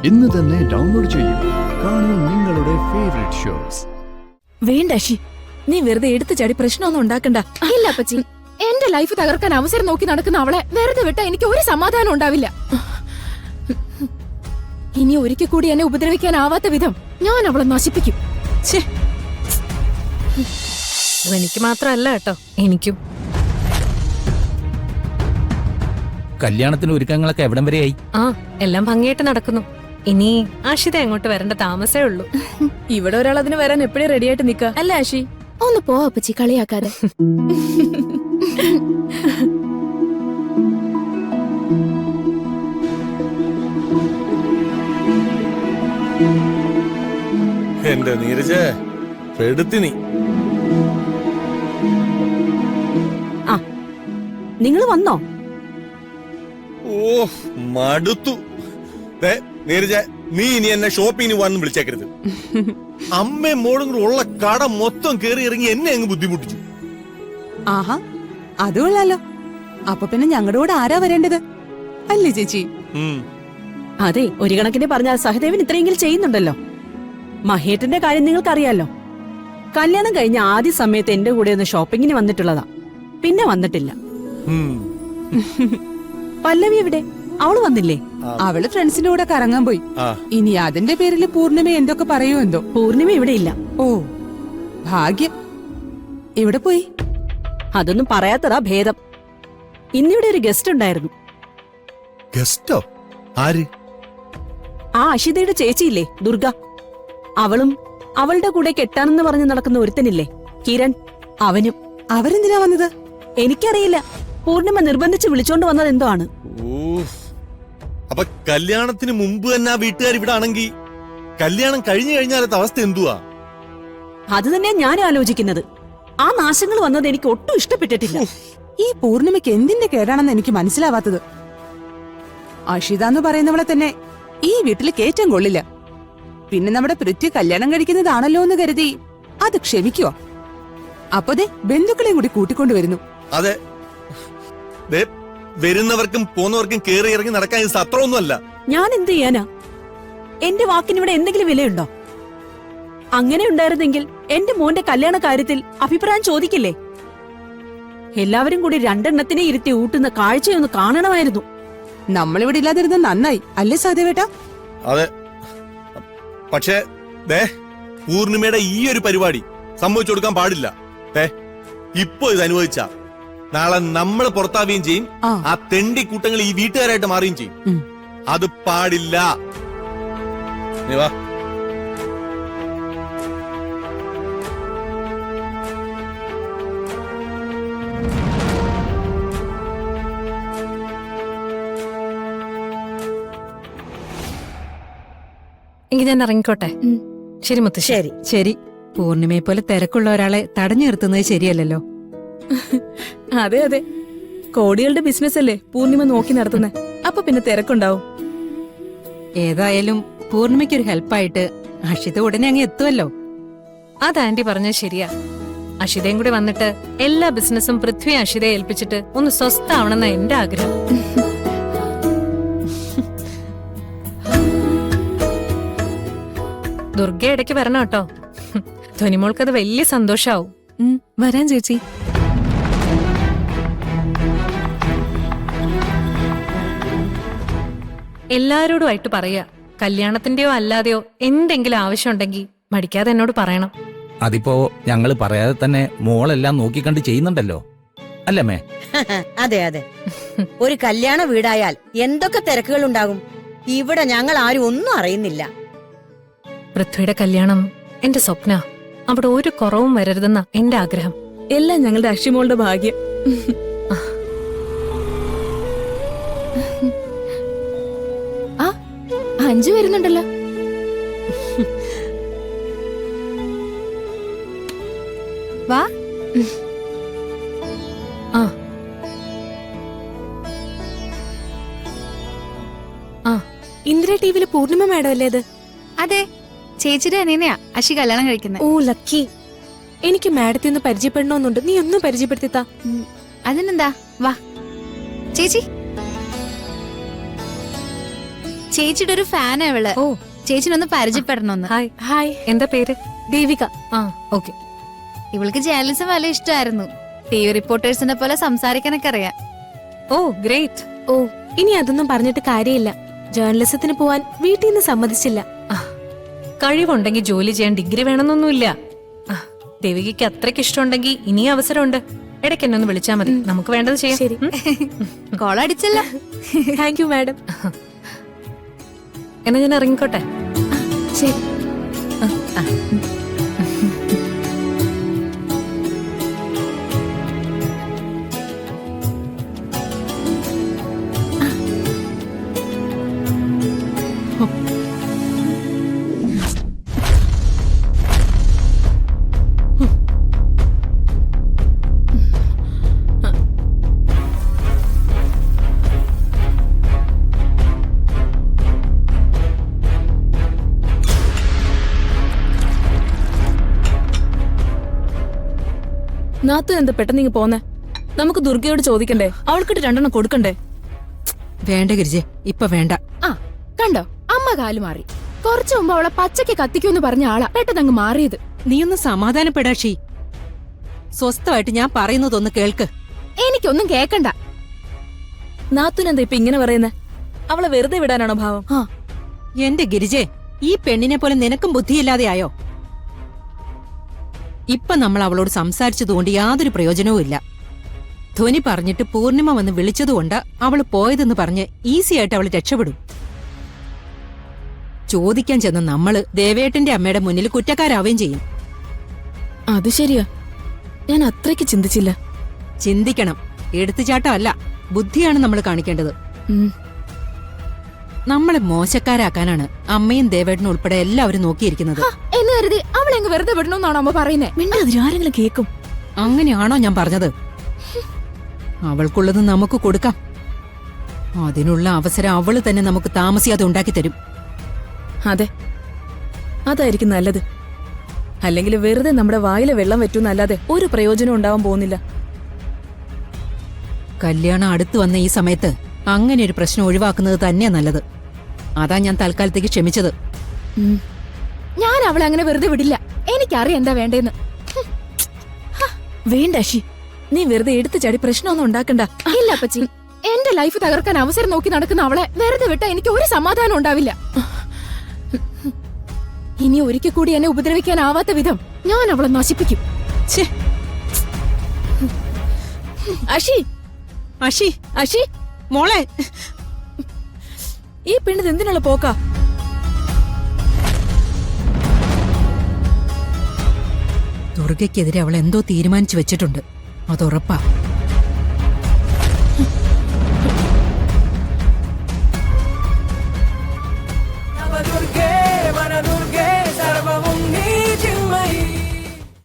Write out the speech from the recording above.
ഇന്ന് തന്നെ ഡൗൺലോഡ് ചെയ്യൂ. കാണൂ നിങ്ങളുടെ ഫേവറേറ്റ് ഷോസ്. വേണ്ട അഷി, നീ വെറുതെ എടുത്തു ചാടി പ്രശ്നമൊന്നും ഉണ്ടാക്കണ്ട. ഇല്ല അപ്പച്ചി, എന്റെ ലൈഫ് തകർക്കാൻ അവസരം നോക്കി നടക്കുന്ന അവളെ വെറുതെ വിട്ട എനിക്ക് ഒരു സമാധാനം ഉണ്ടാവില്ല. ഇനി ഒരിക്കൽ കൂടി എന്നെ ഉപദ്രവിക്കാനാവാത്ത വിധം ഞാൻ അവളെ നശിപ്പിക്കും. എനിക്ക് മാത്രമല്ല കേട്ടോ, എനിക്കും. കല്യാണത്തിന് ഒരുക്കങ്ങളൊക്കെ എവിടം വരെയായി? ആ, എല്ലാം ഭംഗിയായിട്ട് നടക്കുന്നു. ഇനി ആഷിത എങ്ങോട്ട് വരേണ്ട താമസേ ഉള്ളൂ. ഇവിടെ ഒരാൾ അതിന് വരാൻ എപ്പോഴും റെഡിയായിട്ട് നിക്ക അല്ല ആഷി? ഒന്ന് പോ അപ്പച്ചി, കളിയാക്കാതെ. എന്റെ നീരജ് പെടുത്തി നീ. ആ, നിങ്ങൾ വന്നോ? ഓ മടുത്തു. നീരജ, നീ ഇനി എന്നെ ഷോപ്പിങ്ങിന് പോകാനും വിളിച്ചേക്കരുത്. അമ്മയും മോളും കൂടെ ഉള്ള കട മൊത്തം കേറി ഇറങ്ങി എന്നെ അങ്ങ് ബുദ്ധിമുട്ടിച്ചു. ആഹാ, അത് കൊള്ളാലോ. അപ്പൊ പിന്നെ ഞങ്ങളുടെ കൂടെ ആരാ വരേണ്ടത്, അല്ലേ ചേച്ചി? അതെ, ഒരു കണക്കിന് പറഞ്ഞാൽ സഹദേവൻ ഇത്രയെങ്കിലും ചെയ്യുന്നുണ്ടല്ലോ. മഹേട്ടന്റെ കാര്യം നിങ്ങൾക്കറിയാലോ. കല്യാണം കഴിഞ്ഞ ആദ്യ സമയത്ത് എന്റെ കൂടെ ഒന്ന് ഷോപ്പിങ്ങിന് വന്നിട്ടുള്ളതാ, പിന്നെ വന്നിട്ടില്ല. പല്ലവി എവിടെ? അവള് വന്നില്ലേ? അവള് ഫ്രണ്ട്സിന്റെ കൂടെ കറങ്ങാൻ പോയി. ഇനി അതിന്റെ പേരിൽ പൂർണിമ എന്തൊക്കെ പറയൂ എന്തോ. പൂർണിമ ഇവിടെ ഇല്ല. ഓ ഭാഗ്യം. ഇവിടെ പോയി? അതൊന്നും പറയാത്തതാ ഭേദം. ഇന്നിവിടെ ഒരു ഗസ്റ്റ് ഉണ്ടായിരുന്നു. ഗസ്റ്റോ? ആര്? ആ അഷിതയുടെ ചേച്ചിയില്ലേ, ദുർഗ. അവളും അവളുടെ കൂടെ കെട്ടാനെന്ന് പറഞ്ഞ് നടക്കുന്ന ഒരുത്തനില്ലേ, കിരൺ, അവനും. അവരെന്തിനാ വന്നത്? എനിക്കറിയില്ല. പൂർണിമ നിർബന്ധിച്ച് വിളിച്ചോണ്ട് വന്നത് എന്തോ ആണ്. അപ്പൊ കല്യാണത്തിന് മുമ്പ് തന്നെ ആ വീട്ടുകാർ ഇവിടെ ആണെങ്കിൽ കല്യാണം കഴിഞ്ഞു കഴിഞ്ഞാലത്തെ അവസ്ഥ എന്തുവാ? അത് തന്നെ ഞാൻ ആലോചിക്കുന്നത്. ആ നാശങ്ങൾ വന്നത് എനിക്ക് ഒട്ടും ഇഷ്ടപ്പെട്ടിട്ടില്ല. ഈ പൂർണിമയ്ക്ക് എന്തിന്റെ കേടാണെന്ന് എനിക്ക് മനസ്സിലാവാത്തത്. അഷിത എന്ന് പറയുന്നവളെ തന്നെ ഈ വീട്ടിൽ കേറ്റം കൊള്ളില്ല. പിന്നെ നമ്മുടെ പൃഥ്വി കല്യാണം കഴിക്കുന്നതാണല്ലോ എന്ന് കരുതി അത് ക്ഷമിക്കുവോ? അപ്പൊ ദേ ബന്ധുക്കളെയും കൂടി കൂട്ടിക്കൊണ്ടുവരുന്നു. അതെ, വരുന്നവർക്കും പോന്നവർക്കും കേറി ഇറങ്ങി നടക്കാൻ ഇത് സത്രമൊന്നുമല്ല. ഞാൻ എന്ത് ചെയ്യാനാ? എന്റെ വാക്കിനിവിടെ എന്തെങ്കിലും വിലയുണ്ടോ? അങ്ങനെ ഉണ്ടായിരുന്നെങ്കിൽ എന്റെ മോന്റെ കല്യാണ കാര്യത്തിൽ അഭിപ്രായം ചോദിക്കില്ലേ? എല്ലാവരും കൂടി രണ്ടെണ്ണത്തിനെ ഇരുത്തി ഊട്ടുന്ന കാഴ്ചയൊന്ന് കാണണമായിരുന്നു. നമ്മളിവിടെ ഇല്ലാതിരുന്ന നന്നായി, അല്ലേ സഹദേവേട്ടാ? അതെ, പക്ഷേ പൂർണിമയുടെ ഈ ഒരു പരിപാടി സംഭവിച്ചു കൊടുക്കാൻ പാടില്ല. ഇപ്പൊ ഇത് അനുഭവിച്ച നാളെ നമ്മൾ പുറത്താവുകയും ചെയ്യും. ആ തെണ്ടി കൂട്ടങ്ങൾ ഈ വീട്ടുകാരായിട്ട് മാറുകയും ചെയ്യും. അത് പാടില്ല. നീ വാ. എങ്കിൽ ഞാൻ ഇറങ്ങിക്കോട്ടെ. ശരി മുത്തശ്ശി. ശരി ശരി. പൂർണിമയെ പോലെ തിരക്കുള്ള ഒരാളെ തടഞ്ഞു നിർത്തുന്നത് ശരിയല്ലല്ലോ. അതെ അതെ, കോടികളുടെ ബിസിനസ് അല്ലേ പൂർണിമ നോക്കി നടത്തുന്നേ. അപ്പൊ പിന്നെ തിരക്കുണ്ടാവും. ഏതായാലും പൂർണിമയ്ക്കൊരു ഹെൽപ്പായിട്ട് അഷിത ഉടനെ അങ്ങ് എത്തുമല്ലോ. അത് ആന്റി പറഞ്ഞത് ശരിയാ. അഷിതയും കൂടി വന്നിട്ട് എല്ലാ ബിസിനസ്സും പൃഥ്വി അഷിതയെ ഏൽപ്പിച്ചിട്ട് ഒന്ന് സ്വസ്ഥാവണമെന്ന എന്റെ ആഗ്രഹം. ദുർഗ ഇടയ്ക്ക് വരണം കേട്ടോ. ധ്വനിമോൾക്കത് വലിയ സന്തോഷാവും. വരാൻ ചേച്ചി. എല്ലാരോടുമായിട്ട് പറയാ, കല്യാണത്തിന്റെയോ അല്ലാതെയോ എന്തെങ്കിലും ആവശ്യമുണ്ടെങ്കിൽ മടിക്കാതെ എന്നോട് പറയണം. അതിപ്പോ ഞങ്ങള് പറയാതെ തന്നെ മോളെല്ലാം നോക്കിക്കണ്ട് ചെയ്യുന്നുണ്ടല്ലോ, അല്ലമ്മേ? അതെ അതെ, ഒരു കല്യാണ വീടായാൽ എന്തൊക്കെ തിരക്കുകൾ ഉണ്ടാകും. ഇവിടെ ഞങ്ങൾ ആരും ഒന്നും അറിയുന്നില്ല. പൃഥ്വിയുടെ കല്യാണം എന്റെ സ്വപ്ന. അവിടെ ഒരു കുറവും വരരുതെന്ന എന്റെ ആഗ്രഹം. എല്ലാം ഞങ്ങളുടെ അക്ഷിമോളുടെ ഭാഗ്യം. ആ, 5 വരുന്നുണ്ടല്ലോ. വാ. ആ ആ, ഇന്ദിര ടിവിയില് പൂർണിമ മാഡം അല്ലേ അത്? അതെ, ചേച്ചിയുടെ അനിയനെയാ അശി കല്യാണം കഴിക്കുന്നത്. ഓ ലക്കി. എനിക്ക് മാഡത്തെ ഒന്ന് പരിചയപ്പെടണമെന്നുണ്ട്. നീ ഒന്നും പരിചയപ്പെടുത്തിത്താ. അതിനെന്താ, വാ ചേച്ചി. ചേച്ചിയുടെ ഒരു ഫാനാ ഇവള്. ഓ ചേച്ചിനൊന്ന് പരിചയപ്പെടണമെന്ന്. ഹായ് ഹായ് എന്താ പേര്? ദേവിക. ആ ഓക്കെ. ഇവൾക്ക് ജേർണലിസം വളരെ ഇഷ്ടമായിരുന്നു. TV റിപ്പോർട്ടേഴ്സിനെ പോലെ സംസാരിക്കാനൊക്കെ അറിയാം. ഓ ഗ്രേറ്റ്. ഓ ഇനി അതൊന്നും പറഞ്ഞിട്ട് കാര്യമില്ല. ജേർണലിസത്തിന് പോവാൻ വീട്ടിൽ നിന്ന് സമ്മതിച്ചില്ല. കഴിവുണ്ടെങ്കിൽ ജോലി ചെയ്യാൻ ഡിഗ്രി വേണമെന്നൊന്നുമില്ല. ദേവികയ്ക്ക് അത്രയ്ക്ക് ഇഷ്ടമുണ്ടെങ്കിൽ ഇനിയും അവസരമുണ്ട്. ഇടയ്ക്ക് എന്നെ ഒന്ന് വിളിച്ചാൽ മതി, നമുക്ക് വേണ്ടത് ചെയ്യാം. ശരി. കോളടിച്ചല്ല. Thank you madam. എന്നാ ഞാൻ ഇറങ്ങിക്കോട്ടെ. ശരി. നാത്തു എന്താ പെട്ടെന്ന് ഇങ്ങ് പോന്നെ? നമുക്ക് ദുർഗയോട് ചോദിക്കണ്ടേ? അവൾക്കിട്ട് 2 കൊടുക്കണ്ടേ? വേണ്ട ഗിരിജെ, ഇപ്പൊ വേണ്ട. ആ കണ്ടോ, അമ്മ കാല് മാറി. കുറച്ചു മുമ്പ് അവളെ പച്ചയ്ക്ക് കത്തിക്കൂന്ന് പറഞ്ഞ ആളാ പെട്ടെന്ന് അങ്ങ് മാറിയത്. നീയൊന്ന് സമാധാനപ്പെടാ. സ്വസ്ഥമായിട്ട് ഞാൻ പറയുന്നതൊന്ന് കേൾക്ക്. എനിക്കൊന്നും കേക്കണ്ട. നാത്തുനെന്താ ഇപ്പൊ ഇങ്ങനെ പറയുന്നേ? അവളെ വെറുതെ വിടാനാണോ ഭാവം? എന്റെ ഗിരിജെ, ഈ പെണ്ണിനെ പോലെ നിനക്കും ബുദ്ധിയില്ലാതെയായോ? ഇപ്പൊ നമ്മൾ അവളോട് സംസാരിച്ചതുകൊണ്ട് യാതൊരു പ്രയോജനവും ഇല്ല. ധ്വനി പറഞ്ഞിട്ട് പൂർണിമ വന്ന് വിളിച്ചതുകൊണ്ട് അവള് പോയതെന്ന് പറഞ്ഞ് ഈസി ആയിട്ട് അവള് രക്ഷപ്പെടും. ചോദിക്കാൻ ചെന്ന നമ്മള് ദേവേട്ടന്റെ അമ്മയുടെ മുന്നിൽ കുറ്റക്കാരാവുകയും ചെയ്യും. അത് ശരിയാ, ഞാൻ അത്രയ്ക്ക് ചിന്തിച്ചില്ല. ചിന്തിക്കണം, എടുത്തുചാട്ടമല്ല, ബുദ്ധിയാണ് നമ്മൾ കാണിക്കേണ്ടത്. നമ്മളെ മോശക്കാരാക്കാനാണ് അമ്മയും ദേവേട്ടനും ഉൾപ്പെടെ എല്ലാവരും നോക്കിയിരിക്കുന്നത്. എന്ന് കരുതി അവളെ അങ്ങ് വെറുതെ വിടണമെന്നാണോ അമ്മ പറയുന്നേ? ആരെങ്കിലും കേക്കും. അങ്ങനെയാണോ ഞാൻ പറഞ്ഞത്? അവൾക്കുള്ളത് നമുക്ക് കൊടുക്കാം. അതിനുള്ള അവസരം അവള് തന്നെ നമുക്ക് താമസിയാതെ ഉണ്ടാക്കി തരും. അതെ, അതായിരിക്കും നല്ലത്. അല്ലെങ്കിൽ വെറുതെ നമ്മുടെ വായിലെ വെള്ളം വെറ്റുന്നല്ലാതെ ഒരു പ്രയോജനം ഉണ്ടാവാൻ പോകുന്നില്ല. കല്യാണം അടുത്തു വന്ന ഈ സമയത്ത് അങ്ങനെ ഒരു പ്രശ്നം ഒഴിവാക്കുന്നത് തന്നെയാ നല്ലത്. അതാ ഞാൻ തൽക്കാലത്തേക്ക് ക്ഷമിച്ചത്. ഞാൻ അവളെ അങ്ങനെ വെറുതെ വിടില്ല. എനിക്കറിയാം എന്താ വേണ്ടേന്ന്. വേണ്ട അഷി, നീ വെറുതെ എടുത്തു ചാടി പ്രശ്നമൊന്നും ഉണ്ടാക്കണ്ട. ഇല്ല അപ്പച്ചി, എന്റെ ലൈഫ് തകർക്കാൻ അവസരം നോക്കി നടക്കുന്ന അവളെ വെറുതെ വിട്ടാ എനിക്ക് ഒരു സമാധാനം ഉണ്ടാവില്ല. ഇനി ഒരിക്കൽ കൂടി എന്നെ ഉപദ്രവിക്കാനാവാത്ത വിധം ഞാൻ അവളെ നശിപ്പിക്കും. അഷി, അഷി, അഷി മോളെ, ഈ പെണ്ണിത് എന്തിനുള്ള പോക്കാ? ദുർഗയ്ക്കെതിരെ അവൾ എന്തോ തീരുമാനിച്ചു വെച്ചിട്ടുണ്ട്, അതുറപ്പാ.